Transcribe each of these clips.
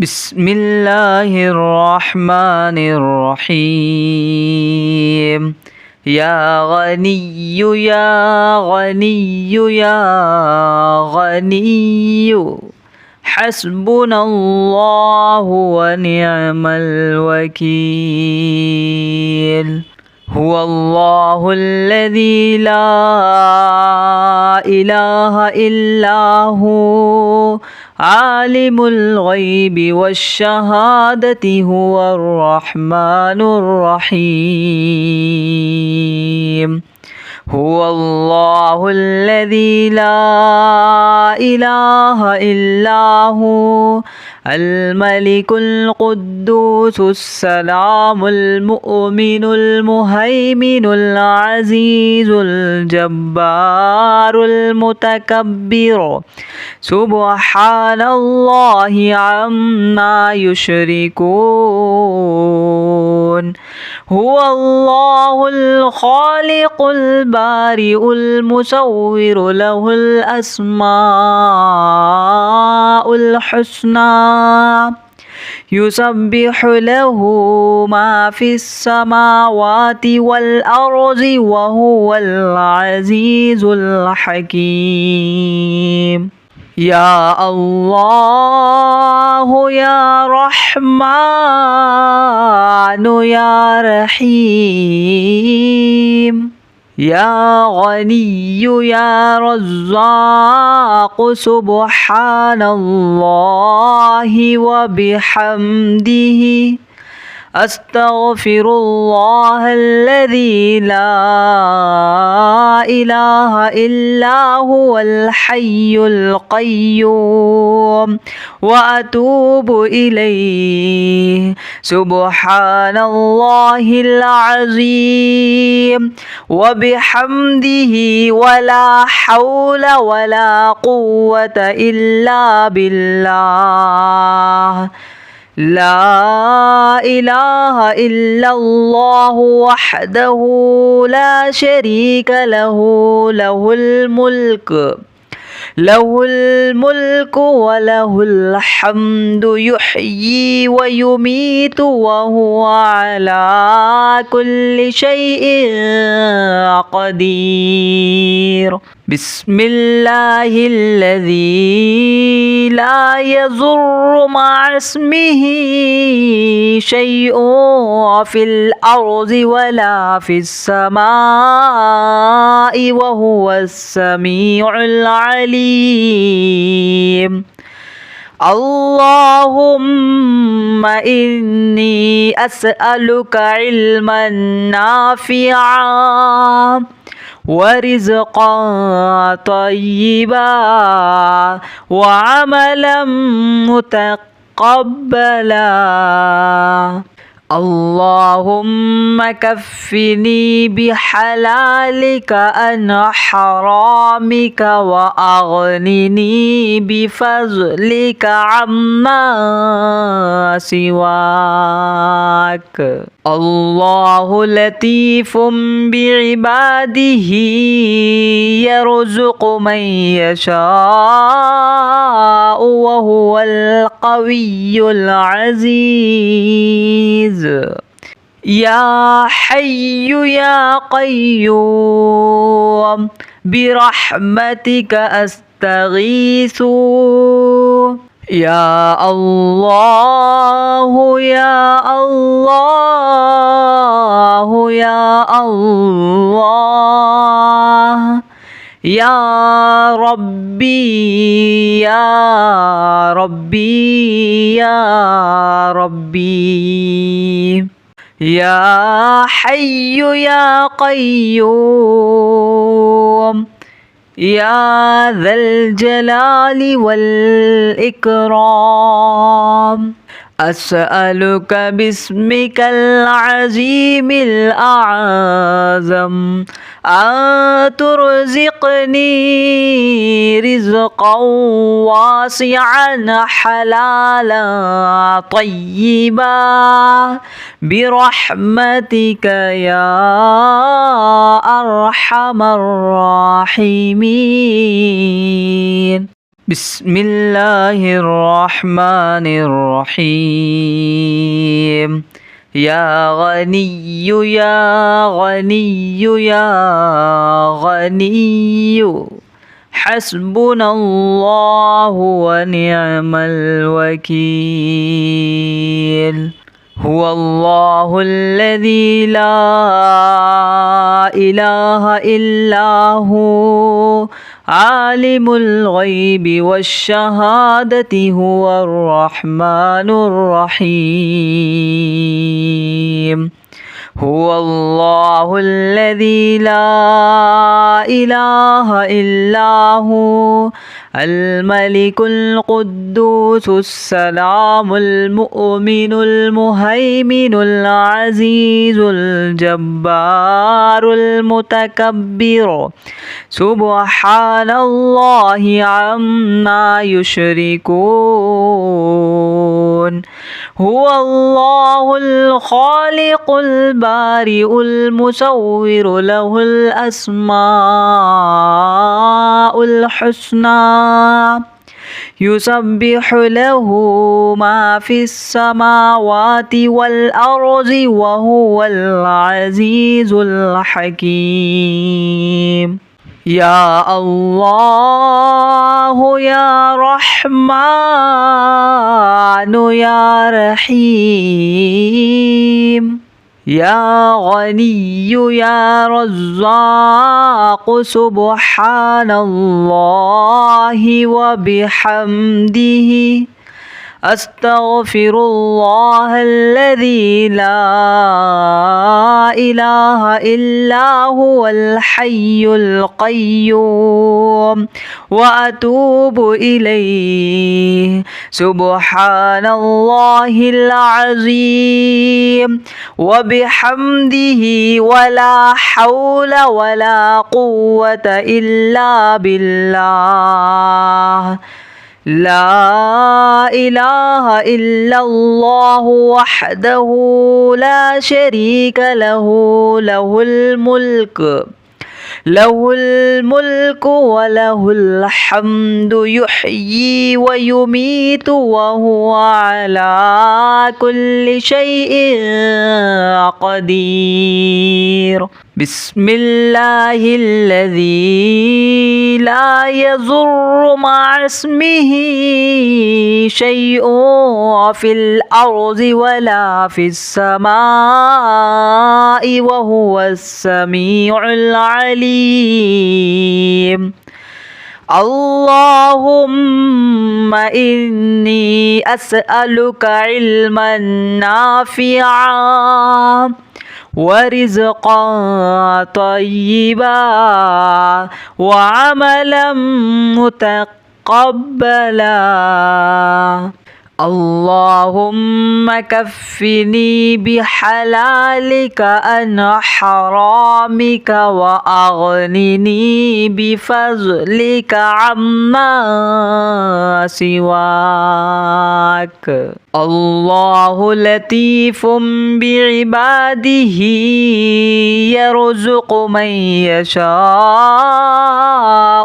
بسم الله الرحمن الرحيم. يا غني يا غني يا غني حسبنا الله ونعم الوكيل. هو الله الذي لا إله إلا هو عالم الغيب والشهادة هو الرحمن الرحيم. هو الله الذي لا إله إلا هو الملك القدوس السلام المؤمن المهيمن العزيز الجبار المتكبر سبحان الله عما يشركون. هو الله الخالق البارئ المصور له الأسماء الحسنى يسبح له ما في السماوات والأرض وهو العزيز الحكيم. يا الله يا رحمن يا رحيم. يا غني يا رزاق سبحان الله وبحمده أستغفر الله الذي لا إله إلا هو الحي القيوم وأتوب إليه. سبحان الله العظيم وبحمده ولا حول ولا قوة إلا بالله. لا إله إلا الله وحده لا شريك له له الملك وله الحمد يحيي ويميت وهو على كل شيء قدير. بسم الله الذي لا يضر مع اسمه شيء في الأرض ولا في السماء وهو السميع العليم. اللهم إني أسألك علما نافعا ورزقا طيبا وعملا متقبلا. اللهم كفني بحلالك عن حرامك وأغنني بفضلك عما سواك. الله لطيف بعباده يرزق من يشاء وهو القوي العزيز. يا حي يا قيوم برحمتك أستغيث. يا الله يا الله يا الله يا ربي يا ربي يا ربي. يا حي يا قيوم يا ذا الجلال والإكرام أسألك باسمك العظيم الأعظم أن ترزقني رزقا واسعا حلالا طيبا برحمتك يا أرحم الراحمين. بسم الله الرحمن الرحيم يا غني يا غني يا غني حسبنا الله ونعم الوكيل هو الله الذي لا إله إلا هو عالم الغيب والشهادة هو الرحمن الرحيم هو الله الذي لا إله إلا هو الملك القدوس السلام المؤمن المهيمن العزيز الجبار المتكبر سبحان الله عما يشركون هو الله الخالق البارئ المصور له الأسماء الحسنى يسبح له ما في السماوات والأرض وهو العزيز الحكيم يا الله يا رحمن يا رحيم يا غني يا رزاق سبحان الله وبحمده أستغفر الله الذي لا إله إلا هو الحي القيوم وأتوب إليه سبحان الله العظيم وبحمده ولا حول ولا قوة إلا بالله لا إله إلا الله وحده لا شريك له له الملك وله الحمد يحيي ويميت وهو على كل شيء قدير بسم الله الذي لا يضر مع اسمه شيء في الأرض ولا في السماء وهو السميع العليم اللهم إني أسألك علما نافعا ورزقا طيبا وعملا متقبلا اللهم كفني بحلالك عن حرامك وأغنني بفضلك عما سواك الله لطيف بعباده يرزق من يشاء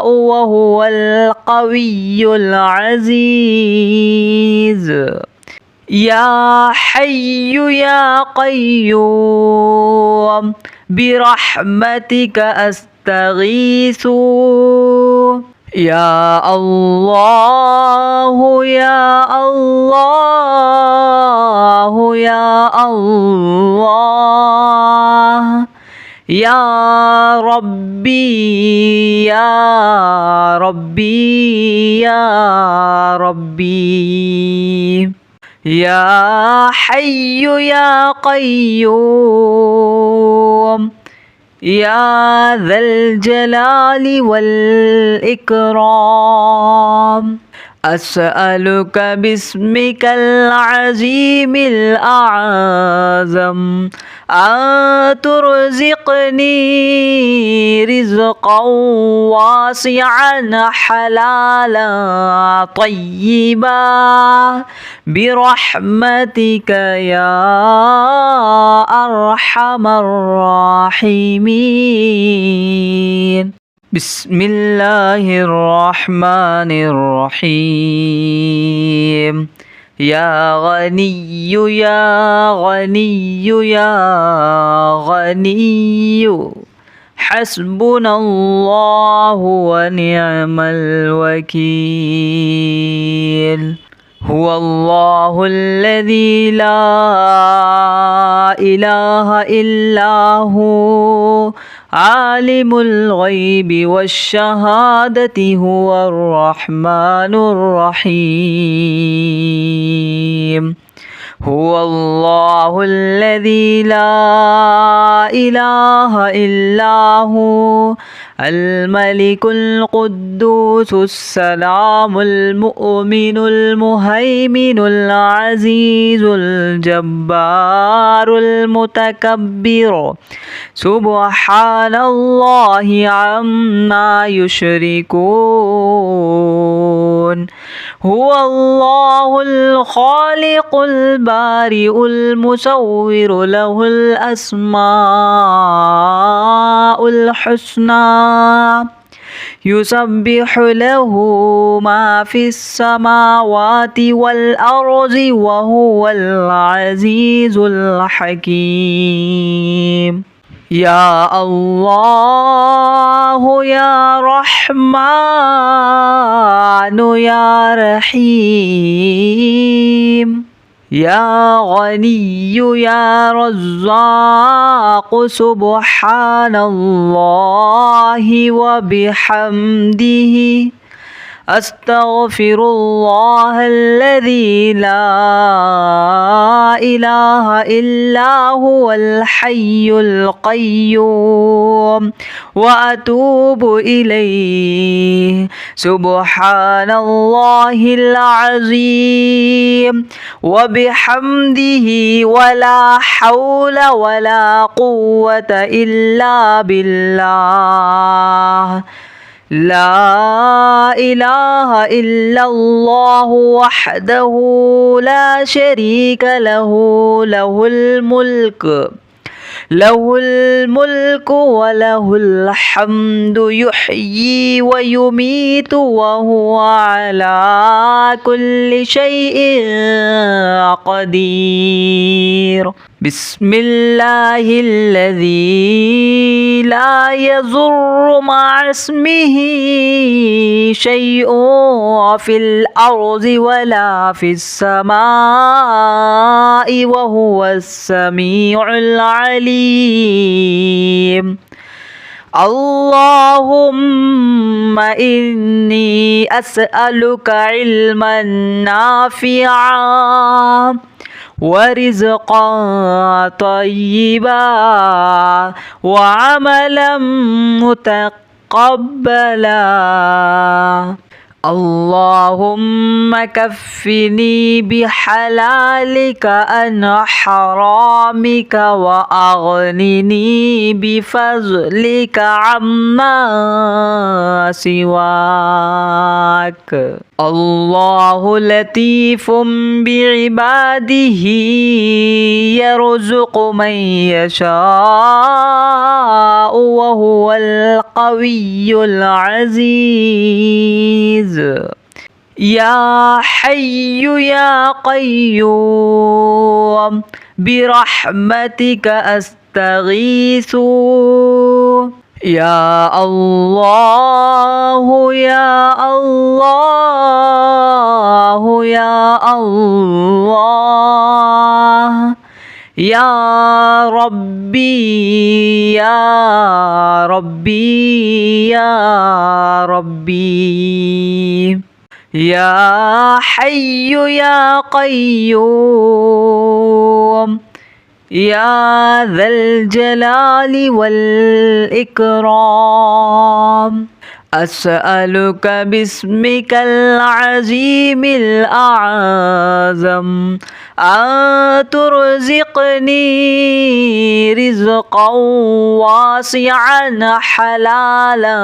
وهو القوي العزيز يا حي يا قيوم برحمتك أستغيث يا الله يا الله يا الله يا ربي يا ربي يا ربي يا حي يا قيوم يا ذا الجلال والإكرام أسألك باسمك العظيم الأعظم أن ترزقني رزقا واسعا حلالا طيبا برحمتك يا أرحم الراحمين بسم الله الرحمن الرحيم يا غني يا غني يا غني حسبنا الله ونعم الوكيل هو الله الذي لا إله إلا هو عالم الغيب والشهادة هو الرحمن الرحيم هو الله الذي لا إله إلا هو الملك القدوس السلام المؤمن المهيمن العزيز الجبار المتكبر سبحان الله عما يشركون هو الله الخالق البارئ المصور له الأسماء الحسنى يسبح له ما في السماوات والأرض وهو العزيز الحكيم يا الله يا رحمن يا رحيم يا غني يا رزاق سبحان الله وبحمده أستغفر الله الذي لا إله إلا هو الحي القيوم وأتوب إليه سبحان الله العظيم وبحمده ولا حول ولا قوة إلا بالله لا إله إلا الله وحده لا شريك له له الملك وله الحمد يحيي ويميت وهو على كل شيء قدير بسم الله الذي لا يضر مع اسمه شيء في الأرض ولا في السماء وهو السميع العليم اللهم إني أسألك علما نافعا ورزقا طيبا وعملا متقبلا اللهم كفني بحلالك عن حرامك وأغنني بفضلك عما سواك الله لطيف بعباده يرزق من يشاء وهو القوي العزيز يا حي يا قيوم برحمتك أستغيث يا الله يا الله يا الله يا ربي يا ربي يا ربي يا حي يا قيوم يا ذا الجلال والإكرام أسألك باسمك العظيم الأعظم أن ترزقني رزقا واسعا حلالا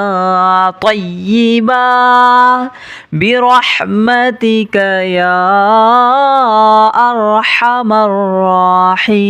طيبا برحمتك يا أرحم الراحمين